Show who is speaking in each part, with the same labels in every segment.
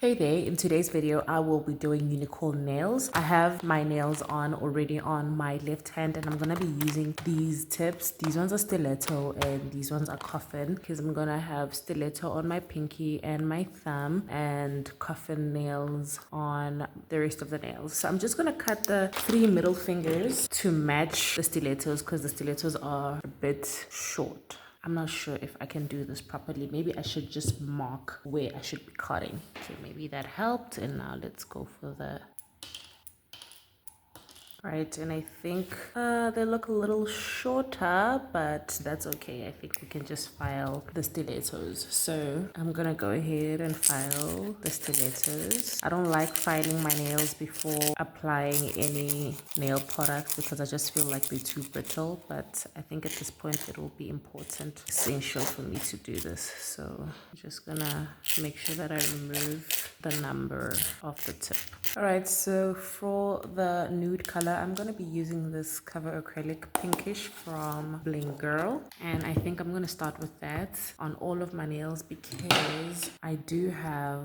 Speaker 1: Hey there, in today's video I will be doing unicorn nails. I have my nails on already on my left hand and I'm gonna be using these tips. These ones are stiletto and these ones are coffin because I'm gonna have stiletto on my pinky and my thumb and coffin nails on the rest of the nails. So I'm just gonna cut the 3 middle fingers to match the stilettos because the stilettos are a bit short. I'm not sure if I can do this properly. Maybe I should just mark where I should be cutting. Okay, maybe that helped. And now let's go for the... Right, and I think they look a little shorter, but that's okay. I think we can just file the stilettos. So I'm gonna go ahead and file the stilettos. I don't like filing my nails before applying any nail products because I just feel like they're too brittle, but I think at this point it will be important, essential for me to do this. So I'm just gonna make sure that I remove the number of the tip. All right, so for the nude color, I'm gonna be using this cover acrylic pinkish from Bling Girl, and I think I'm gonna start with that on all of my nails because I do have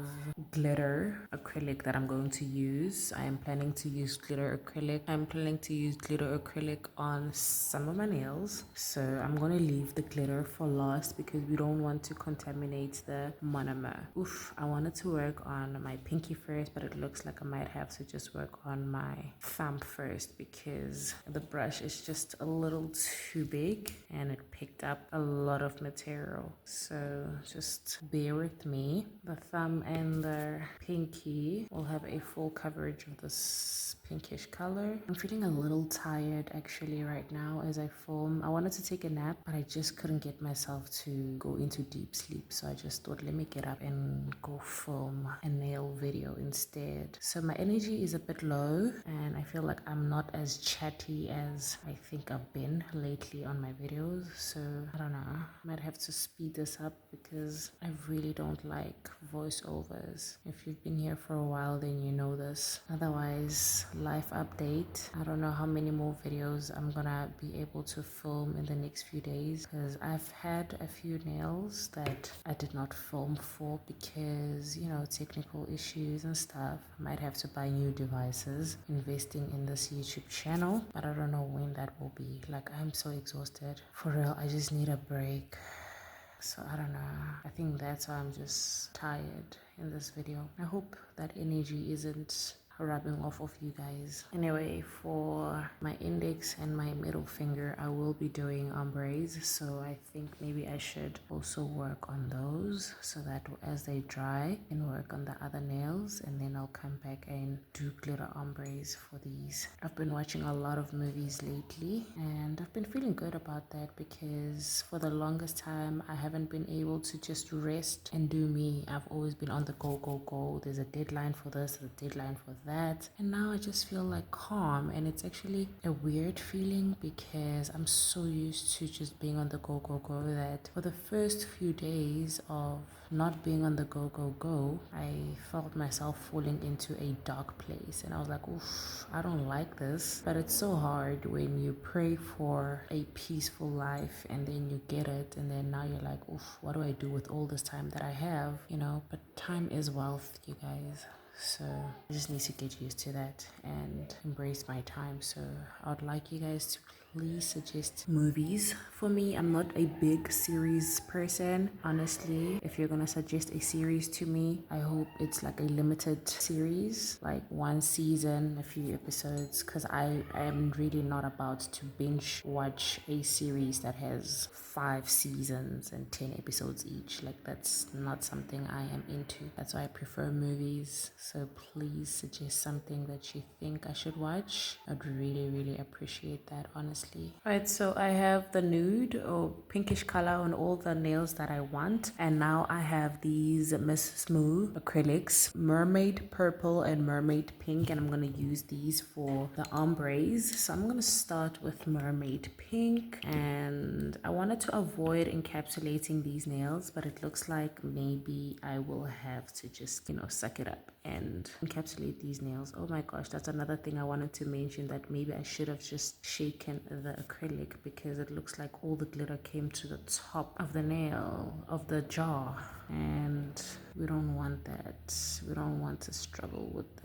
Speaker 1: glitter acrylic that I'm going to use. I am planning to use glitter acrylic. I'm planning to use glitter acrylic on some of my nails, so I'm gonna leave the glitter for last because we don't want to contaminate the monomer. Oof, I wanted to work on my pinky first, but it looks like I might have to just work on my thumb first because the brush is just a little too big and it picked up a lot of material. So just bear with me. The thumb and the pinky will have a full coverage of this pinkish color. I'm feeling a little tired actually right now as I film. I wanted to take a nap, but I just couldn't get myself to go into deep sleep. So I just thought, let me get up and go film a nail video instead. So my energy is a bit low and I feel like I'm not as chatty as I think I've been lately on my videos. So I don't know, I might have to speed this up because I really don't like voiceovers. If you've been here for a while, then you know this. Otherwise, life update. I don't know how many more videos I'm gonna be able to film in the next few days because I've had a few nails that I did not film for because, you know, technical issues and stuff. I might have to buy new devices, investing in this YouTube channel, but I don't know when that will be. Like, I'm so exhausted. For real, I just need a break. So I don't know. I think that's why I'm just tired in this video. I hope that energy isn't rubbing off of you guys. Anyway, for my index and my middle finger, I will be doing ombres, so I think maybe I should also work on those so that as they dry I can work on the other nails, and then I'll come back and do glitter ombres for these. I've been watching a lot of movies lately and I've been feeling good about that because for the longest time I haven't been able to just rest and do me. I've always been on the go. There's a deadline for this, there's a deadline for that, and now I just feel like calm, and it's actually a weird feeling because I'm so used to just being on the go that for the first few days of not being on the go, I felt myself falling into a dark place and I was like, oof, I don't like this. But it's so hard when you pray for a peaceful life and then you get it, and then now you're like, oof, what do I do with all this time that I have, you know? But time is wealth, you guys. So I just need to get used to that and embrace my time. So I'd like you guys to please suggest movies for me. I'm not a big series person, honestly. If you're gonna suggest a series to me, I hope it's like a limited series, like one season, a few episodes, because I am really not about to binge watch a series that has 5 seasons and 10 episodes each. Like, that's not something I am into. That's why I prefer movies. So please suggest something that you think I should watch. I'd really appreciate that, honestly. Alright, so I have the nude or pinkish color on all the nails that I want, and now I have these Miss Smooth acrylics, mermaid purple and mermaid pink, and I'm going to use these for the ombres. So I'm going to start with mermaid pink, and I wanted to avoid encapsulating these nails, but it looks like maybe I will have to just, you know, suck it up and encapsulate these nails. Oh my gosh, that's another thing I wanted to mention, that maybe I should have just shaken the acrylic because it looks like all the glitter came to the top of the nail of the jar. and we don't want that. We don't want to struggle with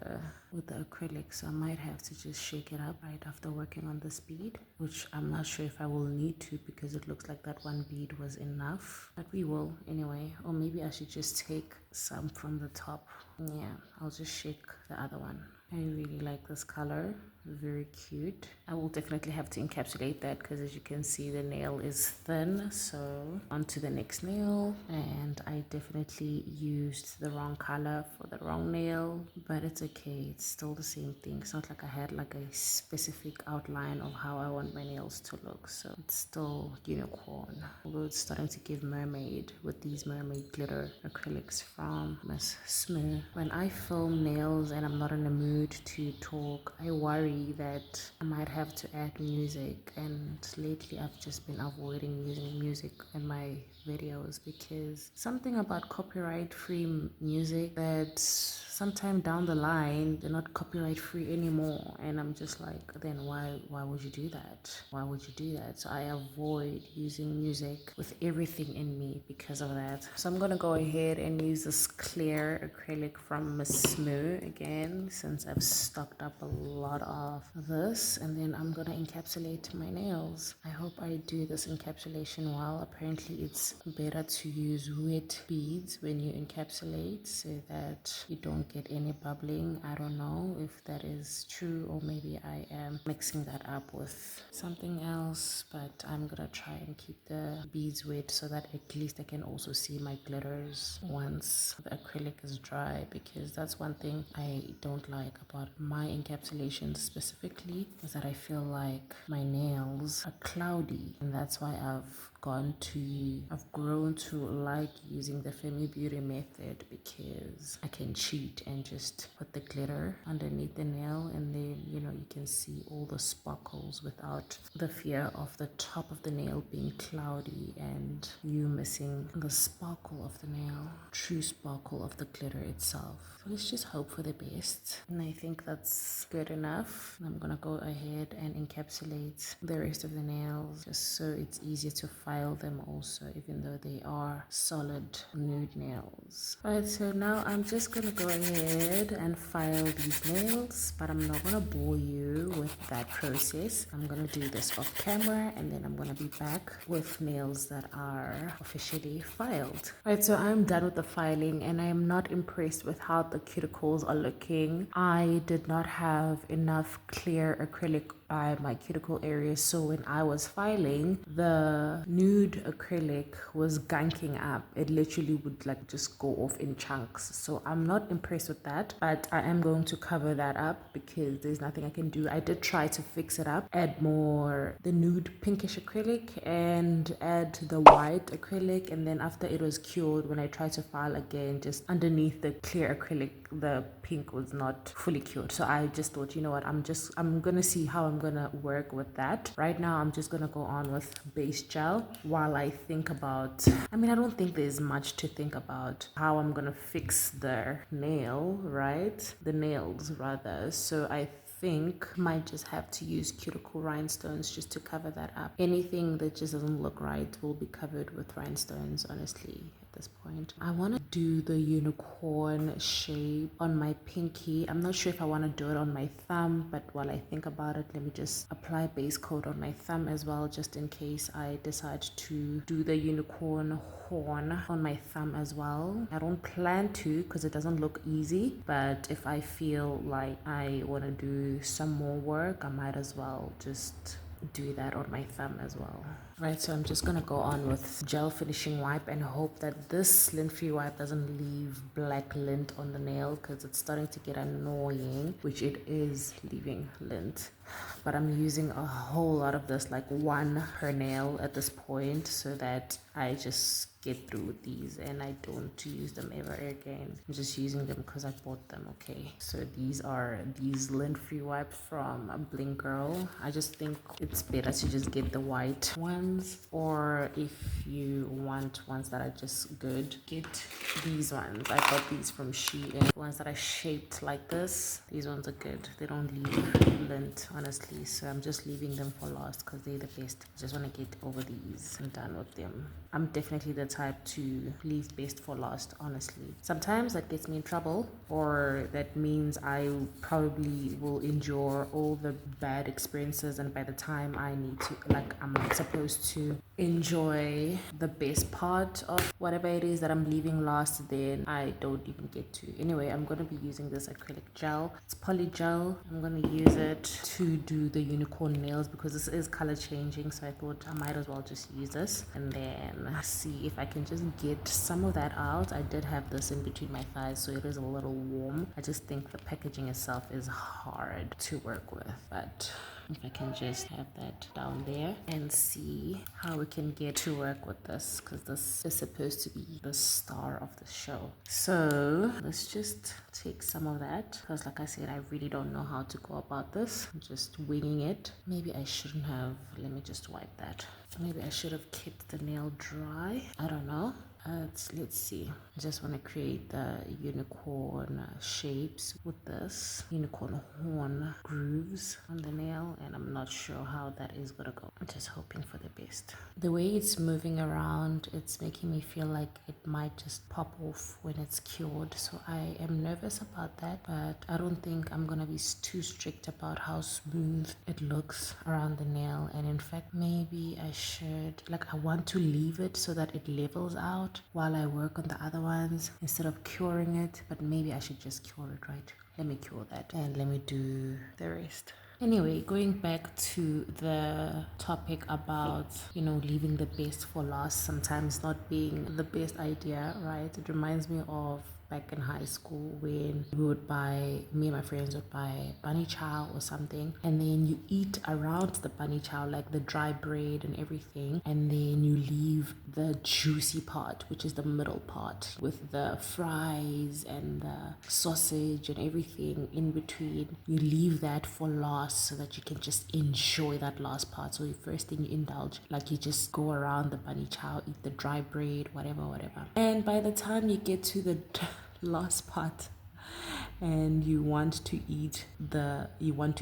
Speaker 1: the acrylic, so I might have to just shake it up right after working on this bead, which I'm not sure if I will need to because it looks like that one bead was enough, but we will anyway. Or maybe I should just take some from the top. Yeah, I'll just shake the other one. I really like this color, very cute. I will definitely have to encapsulate that because as you can see the nail is thin. So on to the next nail, and I definitely used the wrong color for the wrong nail, but it's okay, it's still the same thing. It's not like I had like a specific outline of how I want my nails to look, so it's still unicorn, although it's starting to give mermaid with these mermaid glitter acrylics from Miss Smooth. When I film nails and I'm not in the mood to talk, I worry that I might have to add music, and lately I've just been avoiding using music in my videos because something about copyright free music that sometime down the line they're not copyright free anymore, and I'm just like, then why would you do that? Why would you do that? So I avoid using music with everything in me because of that. So I'm gonna go ahead and use this clear acrylic from Miss Smooth again, since I've stocked up a lot of this, and then I'm gonna encapsulate my nails. I hope I do this encapsulation well. Apparently it's better to use wet beads when you encapsulate so that you don't get any bubbling. I don't know if that is true, or maybe I am mixing that up with something else, but I'm gonna try and keep the beads wet so that at least I can also see my glitters once the acrylic is dry, because that's one thing I don't like about my encapsulation specifically, is that I feel like my nails are cloudy, and that's why I've grown to like using the Femi Beauty method, because I can cheat and just put the glitter underneath the nail, and then you can see all the sparkles without the fear of the top of the nail being cloudy and you missing the sparkle of the nail, true sparkle of the glitter itself. So let's just hope for the best, and I think that's good enough. I'm gonna go ahead and encapsulate the rest of the nails just so it's easier to file them also, even though they are solid nude nails. Alright, so now I'm just gonna go ahead and file these nails, but I'm not gonna bore you with that process. I'm gonna do this off camera, and then I'm gonna be back with nails that are officially filed. Alright, so I'm done with the filing, and I am not impressed with how the cuticles are looking. I did not have enough clear acrylic my cuticle area, so when I was filing, the nude acrylic was gunking up. It literally would like just go off in chunks, so I'm not impressed with that, but I am going to cover that up because there's nothing I can do. I did try to fix it up, add more the nude pinkish acrylic and add the white acrylic, and then after it was cured, when I tried to file again, just underneath the clear acrylic the pink was not fully cured. So I just thought, you know what, I'm gonna see how I'm gonna work with that. Right now I'm just gonna go on with base gel while I think about, I don't think there's much to think about how I'm gonna fix the nail, right? The nails rather. So I think might just have to use cuticle rhinestones just to cover that up. Anything that just doesn't look right will be covered with rhinestones, honestly. This point, I want to do the unicorn shape on my pinky. I'm not sure if I want to do it on my thumb, but while I think about it, let me just apply base coat on my thumb as well, just in case I decide to do the unicorn horn on my thumb as well. I don't plan to because it doesn't look easy, but if I feel like I want to do some more work, I might as well just do that on my thumb as well. Right, so I'm just gonna go on with gel finishing wipe and hope that this lint-free wipe doesn't leave black lint on the nail, because it's starting to get annoying, which it is leaving lint. But I'm using a whole lot of this, like one per nail at this point, so that I just get through with these and I don't use them ever again. I'm just using them because I bought them. Okay, so these are these lint-free wipes from Bling Girl. I just think it's better to just get the white one ones, or if you want ones that are just good, get these ones. I got these from Shein. Ones that are shaped like this. These ones are good. They don't leave lint, honestly. So I'm just leaving them for last because they're the best. I just want to get over these and done with them. I'm definitely the type to leave best for last, honestly. Sometimes that gets me in trouble, or that means I probably will endure all the bad experiences, and by the time I need to, like, I'm supposed to enjoy the best part of whatever it is that I'm leaving last, then I don't even get to. Anyway, I'm going to be using this acrylic gel. It's poly gel. I'm going to use it to do the unicorn nails because this is color changing, so I thought I might as well just use this and then see if I can just get some of that out. I did have this in between my thighs, so it is a little warm. I just think the packaging itself is hard to work with, but if I can just have that down there and see how we can get to work with this, because this is supposed to be the star of the show. So let's just take some of that, because like I said, I really don't know how to go about this. I'm just winging it. Maybe I shouldn't have. Let me just wipe that. Maybe I should have kept the nail dry. I don't know. Let's see. I just want to create the unicorn shapes with this unicorn horn grooves on the nail, and I'm not sure how that is gonna go. I'm just hoping for the best. The way it's moving around, it's making me feel like it might just pop off when it's cured, so I am nervous about that, but I don't think I'm gonna be too strict about how smooth it looks around the nail. And in fact, maybe I should, like, I want to leave it so that it levels out while I work on the other ones instead of curing it, but maybe I should just cure it, right? Let me cure that and let me do the rest. Anyway, going back to the topic about, leaving the best for last, sometimes not being the best idea, right? It reminds me of back in high school when me and my friends would buy bunny chow or something, and then you eat around the bunny chow, like the dry bread and everything, and then you leave the juicy part, which is the middle part, with the fries and the sausage and everything in between. You leave that for last so that you can just enjoy that last part. So the first thing you indulge, like you just go around the bunny chow, eat the dry bread, whatever. And by the time you get to the last part and you want to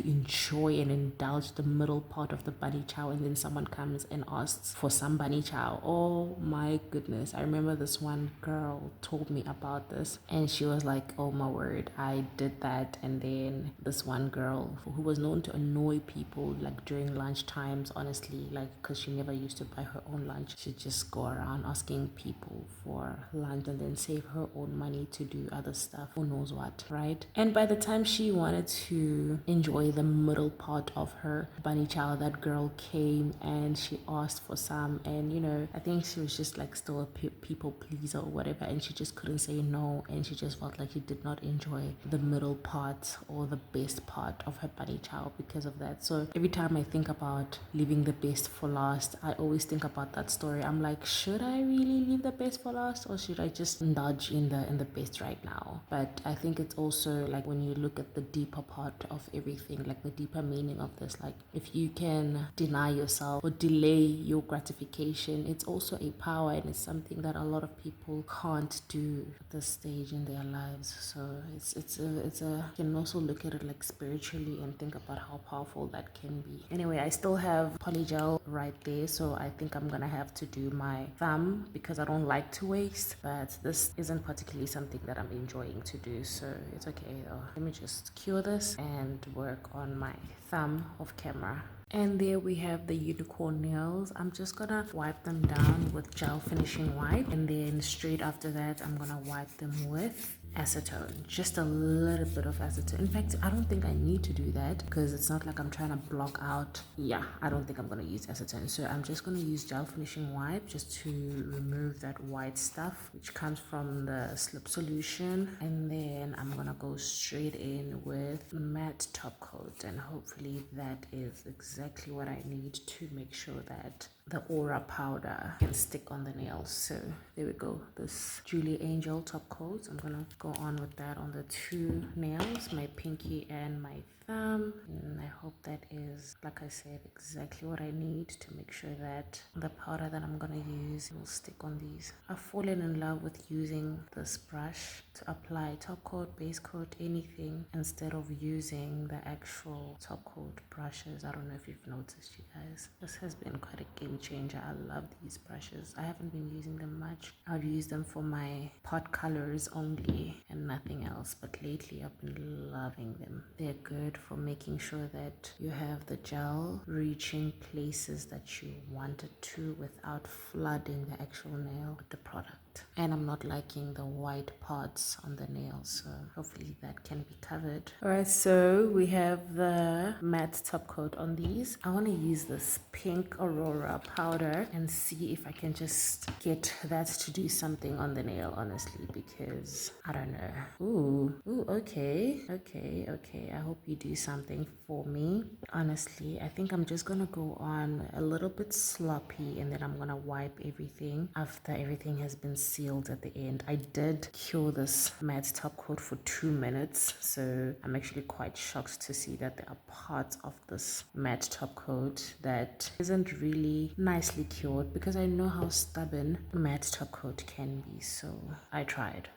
Speaker 1: enjoy and indulge the middle part of the bunny chow, and then someone comes and asks for some bunny chow. Oh my goodness, I remember this one girl told me about this, and she was like, oh my word, I did that. And then this one girl who was known to annoy people, like during lunch times, honestly, like, because she never used to buy her own lunch, she'd just go around asking people for lunch and then save her own money to do other stuff, who knows what, right? And by the time she wanted to enjoy the middle part of her bunny chow, that girl came and she asked for some, and I think she was just like still a people pleaser or whatever, and she just couldn't say no, and she just felt like she did not enjoy the middle part or the best part of her bunny chow because of that. So every time I think about leaving the best for last, I always think about that story. I'm like, should I really leave the best for last, or should I just indulge in the best right now? But I think it's also like, when you look at the deeper part of everything, like the deeper meaning of this, like if you can deny yourself or delay your gratification, it's also a power, and it's something that a lot of people can't do at this stage in their lives. So you can also look at it like spiritually and think about how powerful that can be. Anyway, I still have polygel right there, so I think I'm gonna have to do my thumb because I don't like to waste, but this isn't particularly something that I'm enjoying to do, so it's okay though. Let me just cure this and work on my thumb off camera. And there we have the unicorn nails. I'm just gonna wipe them down with gel finishing wipe, and then straight after that I'm gonna wipe them with acetone, just a little bit of acetone. In fact, I don't think I need to do that because it's not like I'm trying to block out. Yeah, I don't think I'm gonna use acetone, so I'm just gonna use gel finishing wipe just to remove that white stuff which comes from the slip solution, and then I'm gonna go straight in with matte top coat, and hopefully that is exactly what I need to make sure that the aura powder can stick on the nails. So there we go, this Julie Angel top coat. I'm gonna go on with that on the two nails, my pinky and my thumb, and I hope that is, like I said, exactly what I need to make sure that the powder that I'm gonna use will stick on these. I've fallen in love with using this brush to apply top coat, base coat, anything, instead of using the actual top coat brushes. I don't know if you've noticed, you guys, this has been quite a game changer. I love these brushes. I haven't been using them much. I've used them for my pot colors only and nothing else, but lately I've been loving them. They're good for making sure that you have the gel reaching places that you want it to without flooding the actual nail with the product. And I'm not liking the white parts on the nails, so hopefully that can be covered. Alright, so we have the matte top coat on these. I want to use this pink Aurora powder and see if I can just get that to do something on the nail, honestly, because I don't know. Ooh, okay. I hope you do something for me. Honestly, I think I'm just gonna go on a little bit sloppy, and then I'm gonna wipe everything after everything has been sealed at the end. I did cure this matte top coat for 2 minutes, so I'm actually quite shocked to see that there are parts of this matte top coat that isn't really nicely cured, because I know how stubborn matte top coat can be. So I tried.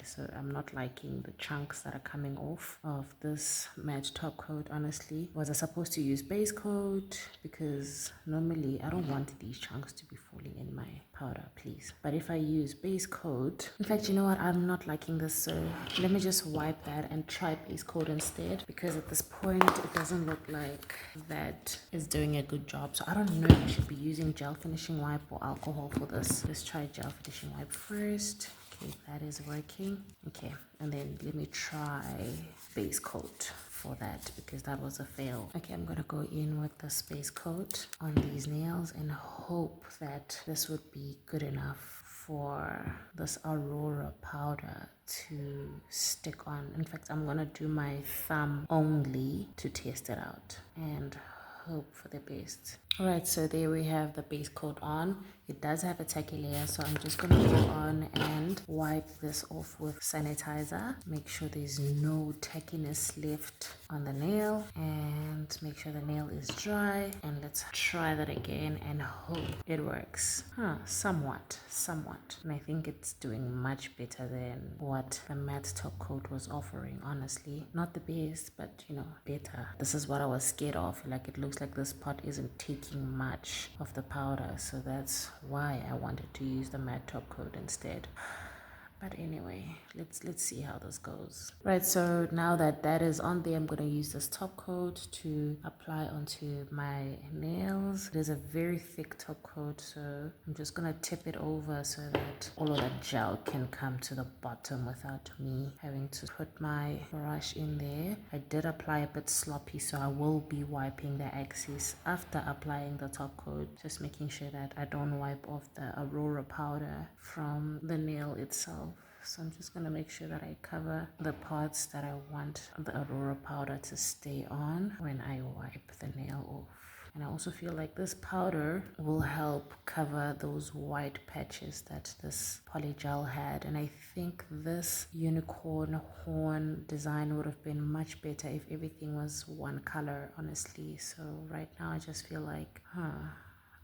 Speaker 1: So I'm not liking the chunks that are coming off of this matte top coat, honestly. Was I supposed to use base coat? Because normally I don't want these chunks to be falling in my powder, please. But if I use base coat, in fact, you know what, I'm not liking this, so let me just wipe that and try base coat instead, because at this point it doesn't look like that is doing a good job. So I don't know if I should be using gel finishing wipe or alcohol for this. Let's try gel finishing wipe first. Okay, that is working. Okay, and then let me try base coat for that, because that was a fail. Okay, I'm gonna go in with the base coat on these nails and hope that this would be good enough for this Aurora powder to stick on. In fact, I'm gonna do my thumb only to test it out and hope for the best. Alright, so there we have the base coat on. It does have a tacky layer, so I'm just going to go on and wipe this off with sanitizer. Make sure there's no tackiness left on the nail, and make sure the nail is dry. And let's try that again and hope it works. Somewhat. And I think it's doing much better than what the matte top coat was offering, honestly. Not the best, but you know, better. This is what I was scared of. Like, it looks like this pot isn't taking much of the powder, so that's why I wanted to use the matte top coat instead. But anyway, let's see how this goes. Right, so now that that is on there, I'm going to use this top coat to apply onto my nails. It is a very thick top coat, so I'm just going to tip it over so that all of that gel can come to the bottom without me having to put my brush in there. I did apply a bit sloppy, so I will be wiping the excess after applying the top coat, just making sure that I don't wipe off the Aurora powder from the nail itself. So I'm just going to make sure that I cover the parts that I want the Aurora powder to stay on when I wipe the nail off. And I also feel like this powder will help cover those white patches that this polygel had. And I think this unicorn horn design would have been much better if everything was one color, honestly. So right now I just feel like,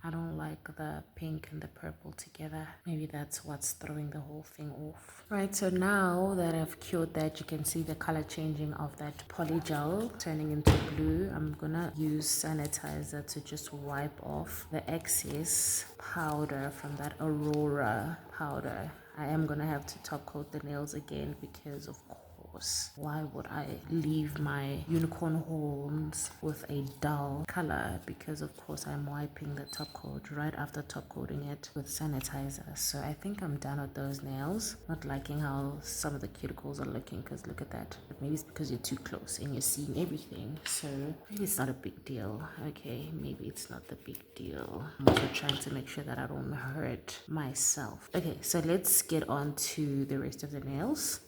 Speaker 1: I don't like the pink and the purple together. Maybe that's what's throwing the whole thing off. Right, so now that I've cured that, you can see the color changing of that polygel turning into blue. I'm gonna use sanitizer to just wipe off the excess powder from that Aurora powder. I am gonna have to top coat the nails again because, of course, why would I leave my unicorn horns with a dull color? Because of course I'm wiping the top coat right after top coating it with sanitizer. So I think I'm done with those nails. Not liking how some of the cuticles are looking, because look at that. Maybe it's because you're too close and you're seeing everything, so maybe it's not a big deal. Okay, maybe it's not the big deal. I'm also trying to make sure that I don't hurt myself. Okay, so let's get on to the rest of the nails.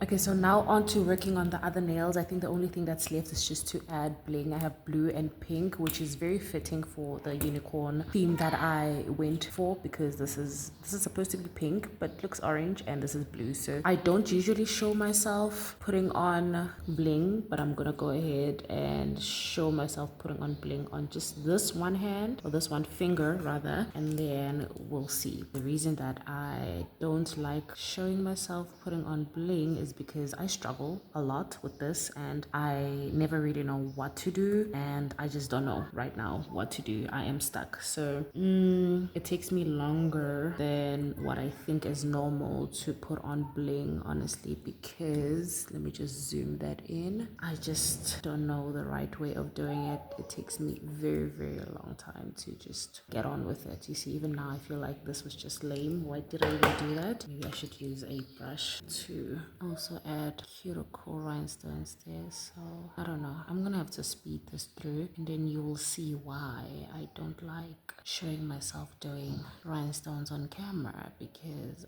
Speaker 1: Okay, so now on to working on the other nails. I think the only thing that's left is just to add bling. I have blue and pink, which is very fitting for the unicorn theme that I went for, because this is supposed to be pink but looks orange, and this is blue. So I don't usually show myself putting on bling, but I'm gonna go ahead and show myself putting on bling on just this one hand, or this one finger rather, and then we'll see. The reason that I don't like showing myself putting on bling is because I struggle a lot with this, and I never really know what to do, and I just don't know right now what to do. I am stuck. So it takes me longer than what I think is normal to put on bling, honestly, because let me just zoom that in. I just don't know the right way of doing it. It takes me very, very long time to just get on with it. You see, even now I feel like this was just lame. Why did I even do that? Maybe I should use a brush to also add cuticle rhinestones there. So I don't know, I'm gonna have to speed this through, and then you will see why I don't like showing myself doing rhinestones on camera, because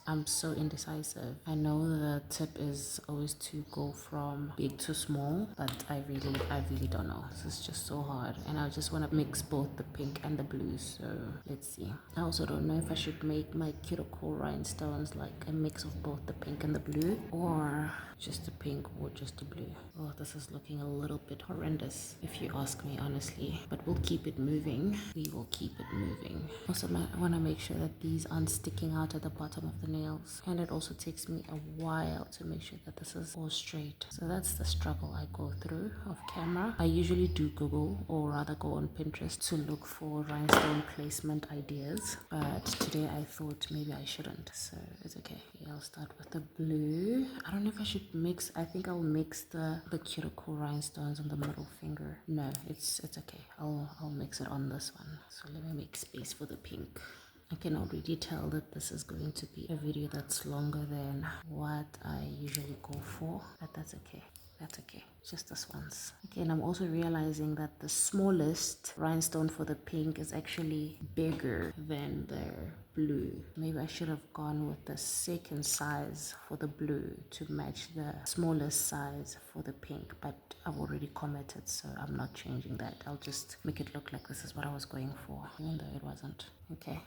Speaker 1: I'm so indecisive. I know the tip is always to go from big to small, but I really don't know. This is just so hard, and I just want to mix both the pink and the blue. So let's see. I also don't know if I should make my cuticle rhinestones like a mix of both the pink and the blue, or just the pink or just the blue. Oh, this is looking a little bit horrendous if you ask me, honestly, but we'll keep it moving. We will keep it moving. Also, I want to make sure that these aren't sticking out at the bottom of the nails, and it also takes me a while to make sure that this is all straight. So that's the struggle I go through off camera. I usually do Google, or rather go on Pinterest, to look for rhinestone placement ideas, but today I thought maybe I shouldn't, so it's okay. I'll start with the blue. I don't know if I should mix. I think I'll mix the cuticle rhinestones on the middle finger. No, it's okay. I'll mix it on this one. So let me make space for the pink. I can already tell that this is going to be a video that's longer than what I usually go for, but that's okay. That's okay, just this once. Okay, and I'm also realizing that the smallest rhinestone for the pink is actually bigger than the blue. Maybe I should have gone with the second size for the blue to match the smallest size for the pink, but I've already committed, so I'm not changing that. I'll just make it look like this is what I was going for, even though it wasn't. Okay,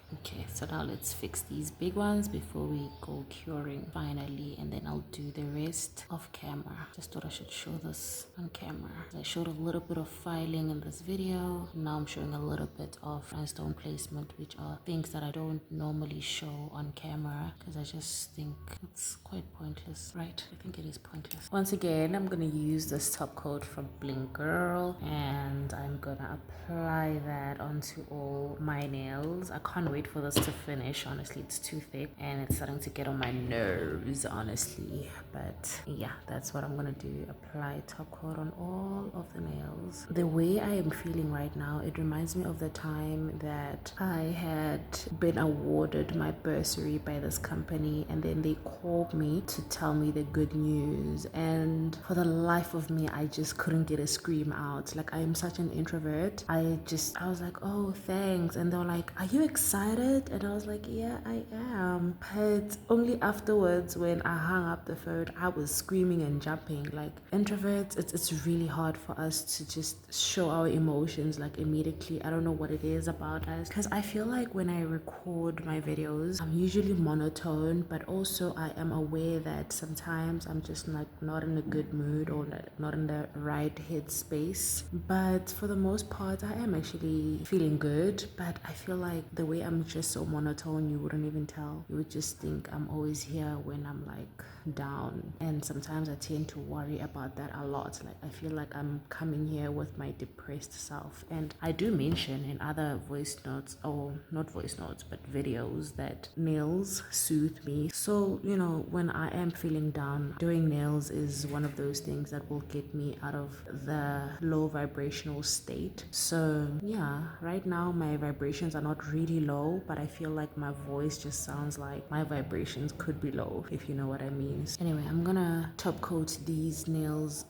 Speaker 1: so now let's fix these big ones before we go curing finally, and then I'll do the rest off camera. Just thought I should show this on camera. I showed a little bit of filing in this video. Now I'm showing a little bit of rhinestone placement, which are things that I don't normally show on camera because I just think it's quite pointless, right? I think it is pointless. Once again, I'm gonna use this top coat from Bling Girl, and I'm gonna apply that onto all my nails. I can't wait for this to finish. Honestly, it's too thick and it's starting to get on my nerves, honestly. But yeah, that's what I'm gonna do. Apply top coat on all of the nails. The way I am feeling right now, it reminds me of the time that I had been awarded my bursary by this company, and then they called me to tell me the good news, and for the life of me I just couldn't get a scream out. Like, I am such an introvert. I was like, oh, thanks. And they were like, are you excited? And I was like, yeah, I am. But only afterwards, when I hung up the phone, I was screaming and jumping. Like, introverts, it's really hard for us to just show our emotions like immediately. I don't know what it is about us, because I feel like when I record my videos, I'm usually monotone, but also I am aware that sometimes I'm just like not in a good mood, or not in the right headspace. But for the most part, I am actually feeling good. But I feel like the way I'm just so monotone, you wouldn't even tell. You would just think I'm always here when I'm like down, and sometimes I tend to worry about that a lot. Like, I feel like I'm coming here with my depressed self, and I do mention in other voice notes, or not voice notes but videos, that nails soothe me. So, you know, when I am feeling down, doing nails is one of those things that will get me out of the low vibrational state. So yeah, right now my vibrations are not really low, but I feel like my voice just sounds like my vibrations could be low, if you know what I mean. Anyway, I'm gonna top coat these nails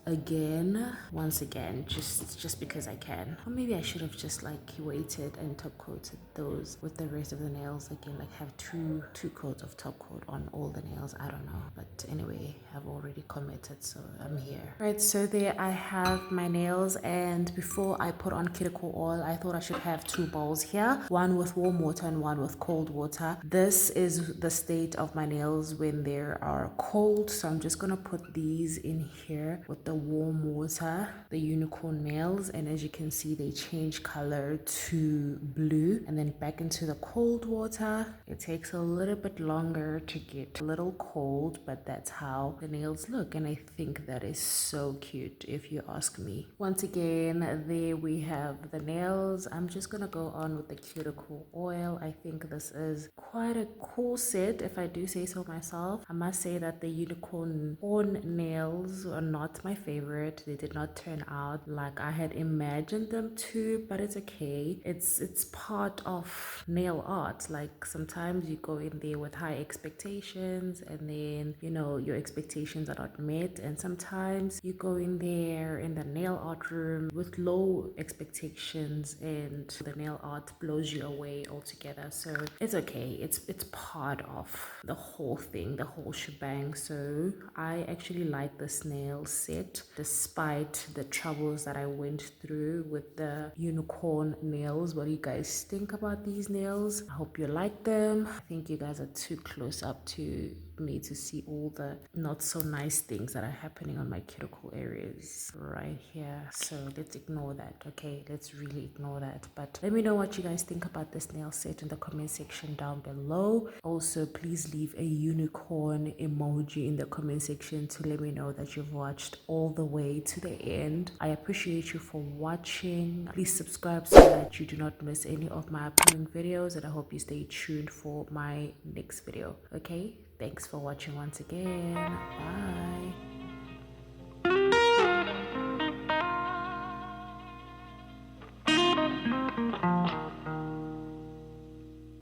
Speaker 1: once again, just because I can. Or maybe I should have just like waited and top coated those with the rest of the nails nails again, like have two coats of top coat on all the nails. I don't know, but anyway, I've already committed, so I'm here. Right, so there I have my nails, and before I put on cuticle oil, I thought I should have two bowls here, one with warm water and one with cold water. This is the state of my nails when they are cold, so I'm just gonna put these in here with the warm water, the unicorn nails, and as you can see, they change color to blue, and then back into the cold water. It takes a little bit longer to get a little cold, but that's how the nails look, and I think that is so cute if you ask me. Once again, there we have the nails. I'm just gonna go on with the cuticle oil. I think this is quite a cool set if I do say so myself. I must say that the unicorn horn nails are not my favorite. They did not turn out like I had imagined them to, but it's okay. It's part of nail art. Like sometimes you go in there with high expectations and then your expectations are not met, and sometimes you go in there in the nail art room with low expectations and the nail art blows you away altogether. So it's okay. It's part of the whole thing, the whole shebang. So I actually like this nail set despite the troubles that I went through with the unicorn nails. What do you guys think about these nails? I hope you like them. I think you guys are too close up to me to see all the not so nice things that are happening on my cuticle areas right here. So let's ignore that. Okay, let's really ignore that. But let me know what you guys think about this nail set in the comment section down below. Also, please leave a unicorn emoji in the comment section to let me know that you've watched all the way to the end. I appreciate you for watching. Please subscribe so that you do not miss any of my upcoming videos, and I hope you stay tuned for my next video. Okay, thanks for watching once again. Bye.